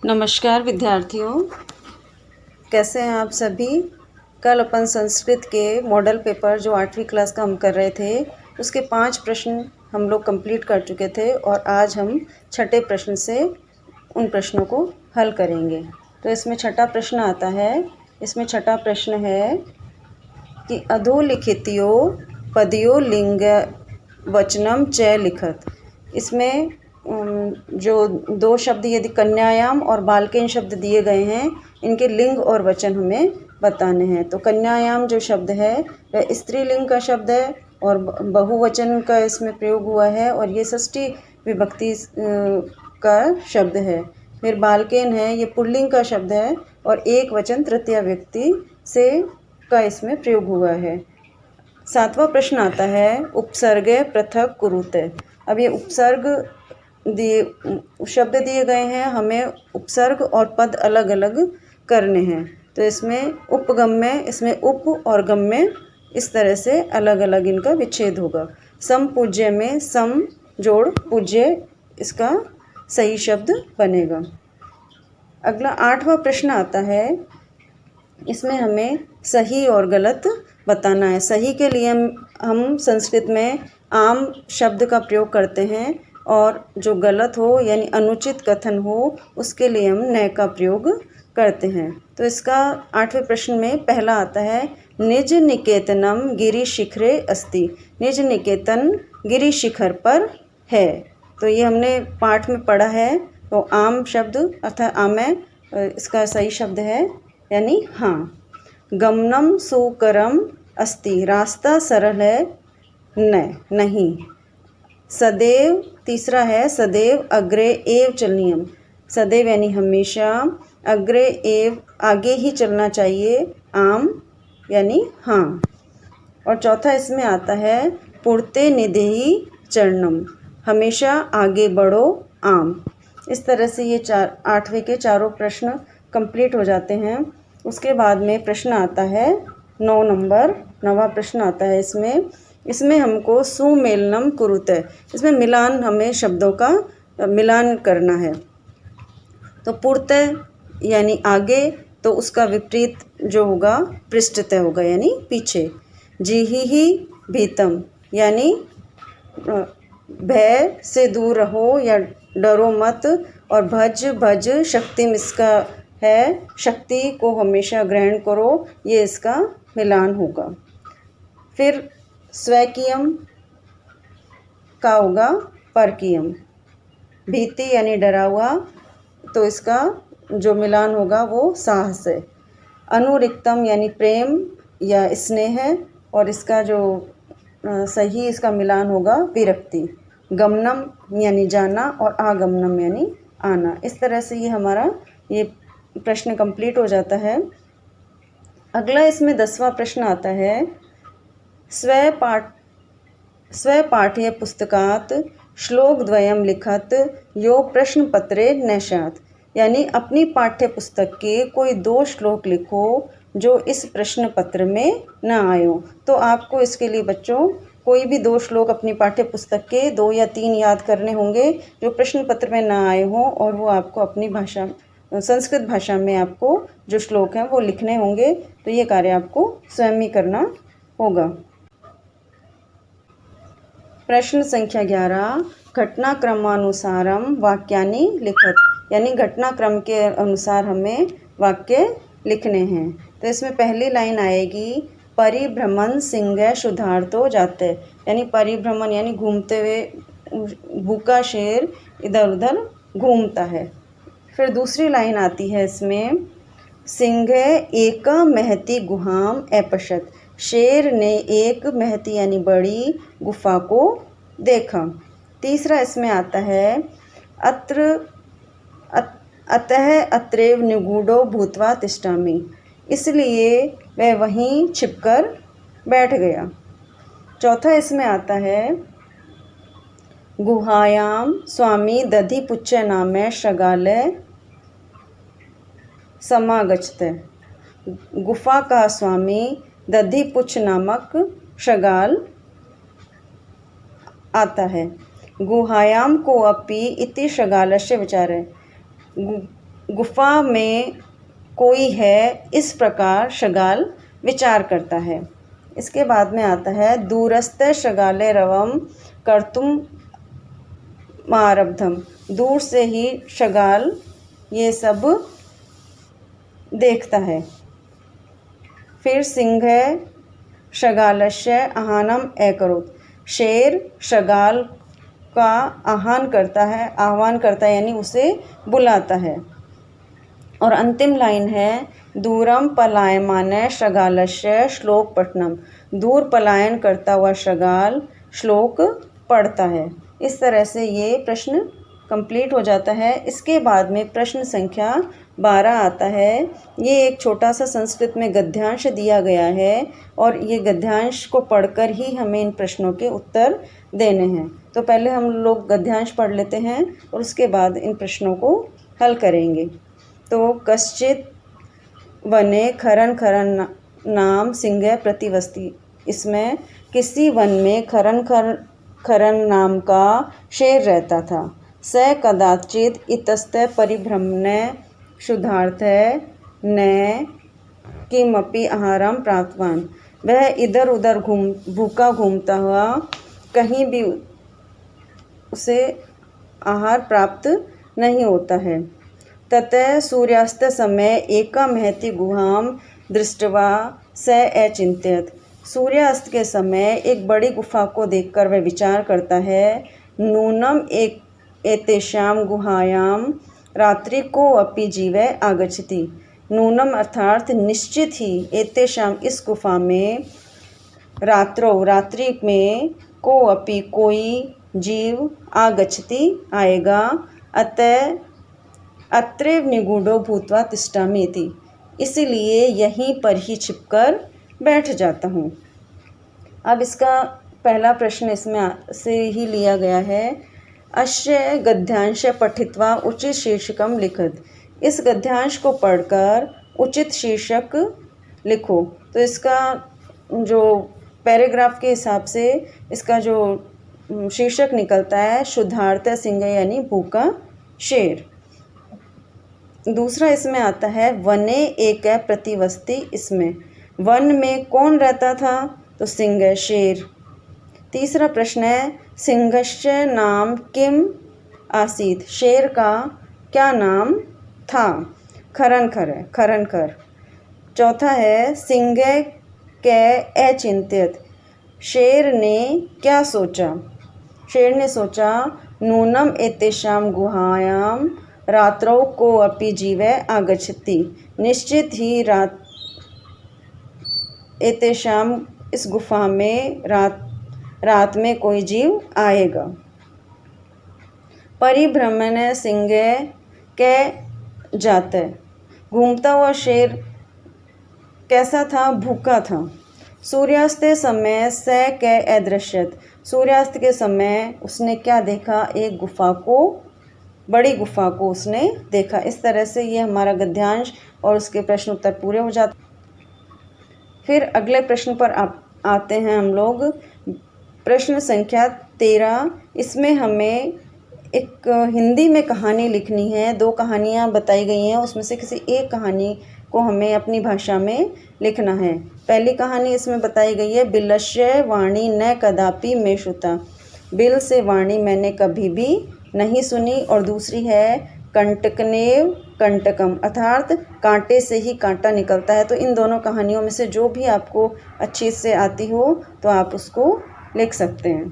नमस्कार विद्यार्थियों, कैसे हैं आप सभी। कल अपन संस्कृत के मॉडल पेपर जो 8वीं क्लास का हम कर रहे थे उसके 5 प्रश्न हम लोग कंप्लीट कर चुके थे और आज हम छठे प्रश्न से उन प्रश्नों को हल करेंगे। तो इसमें छठा प्रश्न आता है। इसमें छठा प्रश्न है कि अधोलिखितयो पदयो लिंग वचनम च लिखत। इसमें जो दो शब्द यदि कन्यायाम और बालकेन शब्द दिए गए हैं, इनके लिंग और वचन हमें बताने हैं। तो कन्यायाम जो शब्द है वह स्त्रीलिंग का शब्द है और बहुवचन का इसमें प्रयोग हुआ है और ये षष्ठी विभक्ति का शब्द है। फिर बालकेन है, ये पुल्लिंग का शब्द है और एक वचन तृतीया व्यक्ति से का इसमें प्रयोग हुआ है। 7वां प्रश्न आता है उपसर्गे पृथक कुरुते। अब ये उपसर्ग शब्द दिए गए हैं, हमें उपसर्ग और पद अलग अलग करने हैं। तो इसमें उपगम्य, इसमें उप और गम्य इस तरह से अलग अलग इनका विच्छेद होगा। सम पूज्य में सम जोड़ पूज्य इसका सही शब्द बनेगा। अगला 8वां प्रश्न आता है। इसमें हमें सही और गलत बताना है। सही के लिए हम संस्कृत में आम शब्द का प्रयोग करते हैं और जो गलत हो यानी अनुचित कथन हो उसके लिए हम न का प्रयोग करते हैं। तो इसका 8वें प्रश्न में पहला आता है निज निकेतनम गिरि शिखरे अस्ति। निज निकेतन गिरि शिखर पर है। तो ये हमने पाठ में पढ़ा है। तो आम शब्द अर्थात आमय इसका सही शब्द है यानी हाँ। गमनम सुकरम अस्ति। रास्ता सरल है नहीं। सदैव तीसरा है सदैव अग्रे एव चलनीयम। सदैव यानी हमेशा, अग्रे एव आगे ही चलना चाहिए, आम यानी हाँ। और चौथा इसमें आता है पुरते निधेहि चरणम। हमेशा आगे बढ़ो, आम। इस तरह से ये 8वें के चारों प्रश्न कंप्लीट हो जाते हैं। उसके बाद में प्रश्न आता है 9वां प्रश्न आता है। इसमें हमको सुमेलनम कुरुते। इसमें मिलान, हमें शब्दों का मिलान करना है। तो पुरते यानी आगे, तो उसका विपरीत जो होगा पृष्ठते होगा यानी पीछे। जिहि भीतम यानी भय से दूर रहो या डरो मत। और भज शक्तिम इसका है, शक्ति को हमेशा ग्रहण करो, ये इसका मिलान होगा। फिर स्वकीयम का होगा परकीयम। भीति यानी डरा हुआ, तो इसका जो मिलान होगा वो साहस है। अनुरिक्तम यानी प्रेम या स्नेह है और इसका जो सही इसका मिलान होगा विरक्ति। गमनम यानी जाना और आगमनम यानी आना। इस तरह से ये हमारा ये प्रश्न कंप्लीट हो जाता है। अगला इसमें 10वां प्रश्न आता है स्वपाठ्य पुस्तकात श्लोकद्वयं लिखत यो प्रश्नपत्रे नैशात। यानी अपनी पाठ्य पुस्तक के कोई 2 श्लोक लिखो जो इस प्रश्न पत्र में न आए हो। तो आपको इसके लिए बच्चों कोई भी 2 श्लोक अपनी पाठ्य पुस्तक के 2 या 3 याद करने होंगे जो प्रश्न पत्र में ना आए हों और वो आपको अपनी भाषा संस्कृत भाषा में आपको जो श्लोक हैं वो लिखने होंगे। तो ये कार्य आपको स्वयं ही करना होगा। प्रश्न संख्या 11 घटनाक्रमानुसारम वाक्यानि लिखत। यानी घटनाक्रम के अनुसार हमें वाक्य लिखने हैं। तो इसमें पहली लाइन आएगी परिभ्रमण सिंह शुद्धार्थो जाते। यानी परिभ्रमण यानी घूमते हुए भूखा शेर इधर उधर घूमता है। फिर दूसरी लाइन आती है इसमें सिंह एक महती गुहाम अपश्यत। शेर ने एक महती यानी बड़ी गुफा को देखा। तीसरा इसमें आता है अतः अत्रैव निगूढ़ो भूत्वा तिष्ठामि। इसलिए वह वहीं छिपकर बैठ गया। चौथा इसमें आता है गुहायाम स्वामी दधिपुच्छ नामे शृगालय समागच्छते। गुफा का स्वामी दधिपुच्छ नामक शृगाल आता है। गुहायाम को अपि इति शृगालस्य विचार है। गुफा में कोई है, इस प्रकार शगाल विचार करता है। इसके बाद में आता है दूरस्थ शगाले रवम कर्तुम मारब्धम। दूर से ही शगाल ये सब देखता है। फिर सिंह शगालस्य आहानम एकरोत। शेर शगाल का आह्वान करता है यानी उसे बुलाता है। और अंतिम लाइन है दूरम पलायमान शगालस्य श्लोक पठनम। दूर पलायन करता हुआ शगाल श्लोक पढ़ता है। इस तरह से ये प्रश्न कंप्लीट हो जाता है। इसके बाद में प्रश्न संख्या 12 आता है। ये एक छोटा सा संस्कृत में गद्यांश दिया गया है और ये गद्यांश को पढ़कर ही हमें इन प्रश्नों के उत्तर देने हैं। तो पहले हम लोग गद्यांश पढ़ लेते हैं और उसके बाद इन प्रश्नों को हल करेंगे। तो कश्चित वने खरन खरन नाम सिंह प्रतिवस्ती। इसमें किसी वन में खरन नाम का शेर रहता था। स कदाचित इतस्ते परिभ्रमणे शुद्धार्थ न किमपि आहारम प्राप्तवान। वह इधर उधर भूखा घूमता हुआ कहीं भी उसे आहार प्राप्त नहीं होता है। ततः सूर्यास्त समय एका महती गुहाम दृष्ट्वा स अचिंत्यत। सूर्यास्त के समय एक बड़ी गुफा को देखकर वह विचार करता है। नूनम एक एतेषाम गुहायाम रात्रि को अपि जीवे आगच्छति। नूनम अर्थात निश्चित ही, एतेषाम इस गुफा में, रात्रि में, को अपि कोई जीव, आगच्छति आएगा, अतः अत्रैव निगूढ़ो भूत्वा तिष्ठामि इति। इसलिए यहीं पर ही छिपकर बैठ जाता हूँ। अब इसका पहला प्रश्न इसमें से ही लिया गया है। अस्य गद्यांश पठित्वा उचित शीर्षकम लिखत। इस गद्यांश को पढ़कर उचित शीर्षक लिखो। तो इसका जो पैराग्राफ के हिसाब से इसका जो शीर्षक निकलता है शुद्धार्थ सिंह यानी भूखा शेर। दूसरा इसमें आता है वने एक प्रतिवस्ती। इसमें वन में कौन रहता था? तो सिंह शेर। तीसरा प्रश्न है सिंहस्य नाम किम आसीत। शेर का क्या नाम था? खरनखर। चौथा है सिंह के अचिंत्यत। शेर ने क्या सोचा? शेर ने सोचा नूनम एतेषाम गुहायाम रात्रौ को अपि जीवे आगच्छति। निश्चित ही एतेषाम इस गुफा में रात में कोई जीव आएगा। परिभ्रमण सिंह के जाते। घूमता हुआ शेर कैसा था? भूखा था। सूर्यास्त समय स के अदृश्यत। सूर्यास्त के समय उसने क्या देखा? एक गुफा को, बड़ी गुफा को उसने देखा। इस तरह से ये हमारा गद्यांश और उसके प्रश्न उत्तर पूरे हो जाते। फिर अगले प्रश्न पर आते हैं हम लोग। प्रश्न संख्या 13। इसमें हमें एक हिंदी में कहानी लिखनी है। 2 कहानियाँ बताई गई हैं, उसमें से किसी एक कहानी को हमें अपनी भाषा में लिखना है। पहली कहानी इसमें बताई गई है बिलस्य वाणी न कदापि में श्रुता। बिल से वाणी मैंने कभी भी नहीं सुनी। और दूसरी है कंटकनेव कंटकम, अर्थात कांटे से ही कांटा निकलता है। तो इन दोनों कहानियों में से जो भी आपको अच्छी से आती हो तो आप उसको लिख सकते हैं।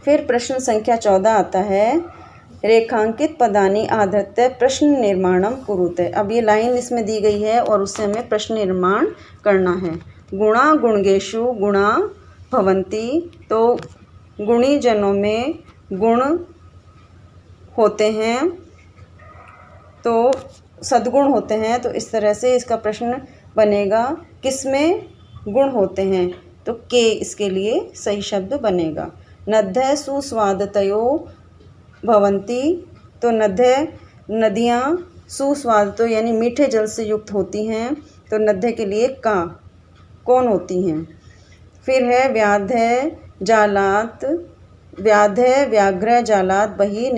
फिर प्रश्न संख्या 14 आता है रेखांकित पदानि आधृत्य प्रश्न निर्माणम कुरुते। अब ये लाइन इसमें दी गई है और उससे हमें प्रश्न निर्माण करना है। गुणा गुणगेषु गुणा भवन्ति। तो गुणी जनों में गुण होते हैं, तो सद्गुण होते हैं। तो इस तरह से इसका प्रश्न बनेगा किसमें गुण होते हैं? तो के इसके लिए सही शब्द बनेगा। नद्य सुस्वादतयो भवन्ति। तो नदियाँ सुस्वादतो यानी मीठे जल से युक्त होती हैं। तो नद्य के लिए का कौन होती हैं? फिर है व्याघ्र जालात बही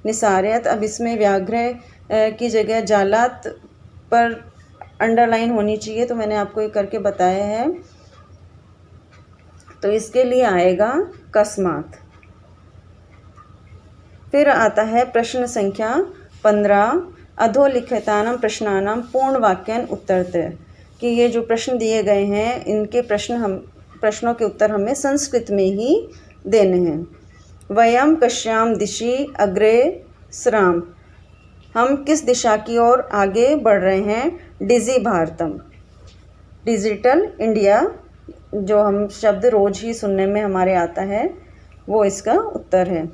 निसार्यत। अब इसमें व्याघ्र की जगह जालात पर अंडरलाइन होनी चाहिए, तो मैंने आपको ये करके बताया है। तो इसके लिए आएगा कस्मात। फिर आता है प्रश्न संख्या 15, अधोलिखितानां प्रश्नानां पूर्ण वाक्यान् उत्तरतः, कि ये जो प्रश्न दिए गए हैं इनके प्रश्नों के उत्तर हमें संस्कृत में ही देने हैं। वयम कस्याम दिशि अग्रे सराम, हम किस दिशा की ओर आगे बढ़ रहे हैं। डिजी भारतम, डिजिटल इंडिया, जो हम शब्द रोज ही सुनने में हमारे आता है, वो इसका उत्तर है।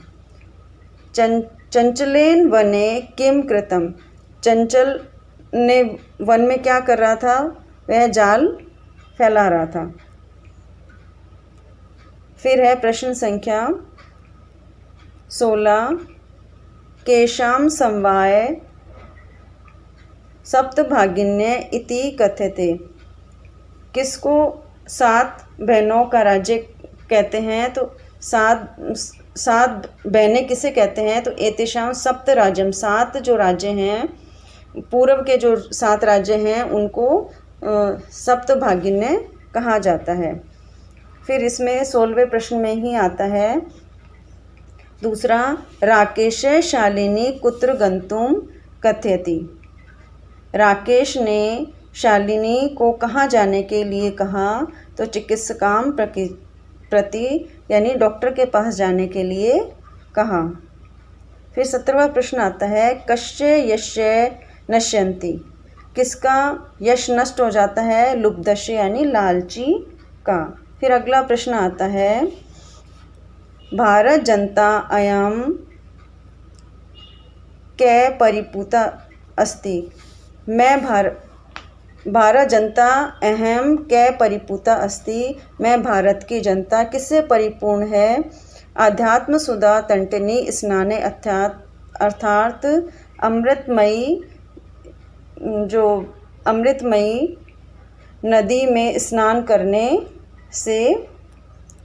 चंचलेन वने किम कृतम, चंचल ने वन में क्या कर रहा था, वह जाल फैला रहा था। फिर है प्रश्न संख्या 16, केशाम समवाय सप्तभागिन्य इति कथ्यते, किसको 7 बहनों का राज्य कहते हैं। तो 7 बहनें किसे कहते हैं, तो एतेषां सप्त राज्यम, 7 जो राज्य हैं, पूर्व के जो 7 राज्य हैं उनको सप्तभागिन्य कहा जाता है। फिर इसमें 16वें प्रश्न में ही आता है दूसरा, राकेश शालिनी कुत्र गंतुम कथयति, राकेश ने शालिनी को कहाँ जाने के लिए कहा, तो चिकित्सकाम प्रति, यानी डॉक्टर के पास जाने के लिए कहा। फिर 17वां प्रश्न आता है, कस्य यस्य नश्यन्ति, किसका यश नष्ट हो जाता है, लुब्धस्य यानी लालची का। फिर अगला प्रश्न आता है, भारत जनता अयम कै परिपूता अस्ति, मैं भारत जनता अहम कै परिपूता अस्ति, मैं भारत की जनता किससे परिपूर्ण है। आध्यात्म सुधा तंटिनी स्नाने, अर्थात अमृतमयी, जो अमृतमयी नदी में स्नान करने से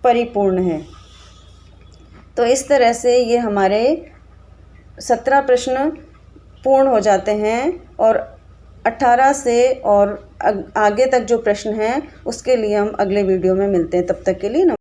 परिपूर्ण है। तो इस तरह से ये हमारे 17 प्रश्न पूर्ण हो जाते हैं और 18 से और आगे तक जो प्रश्न हैं उसके लिए हम अगले वीडियो में मिलते हैं। तब तक के लिए